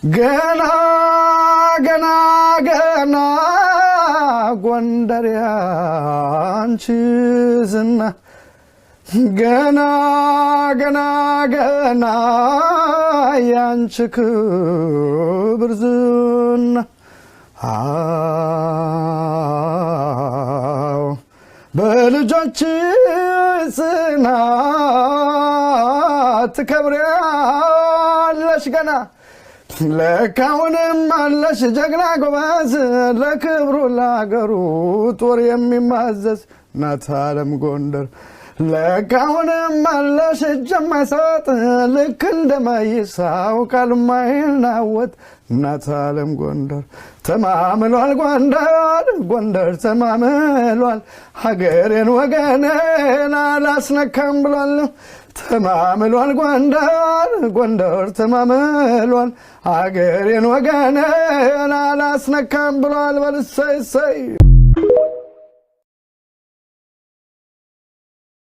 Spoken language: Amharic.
ገና ገና ገና ጎንደር ያንቺ ዝና ገና ገና ገና ያንቺ ክብር ዝና በልጆች ጽናት ትከብሪያለሽ ገና ለካውንም አለሽ ጀግና ጎበዝ ለክብሩ ለአገሩ ጦር የሚማዘዝ እናት ዓለም ጎንደር ለካውንም አለሽ እጅ የማይሰጥ ልክ እንደማይሳው ቃል የማይናወጥ እናት ዓለም ጎንደር ተማምሏል ጎንደር ጎንደር ተማምሏል ሀገሬን ወገኔን አላስነካም ብሏል ተማምሏል ጎንደር ጎንደር ተማምሏል ሀገሬን ወገኔን አላስነካም ብሏል በልሰይ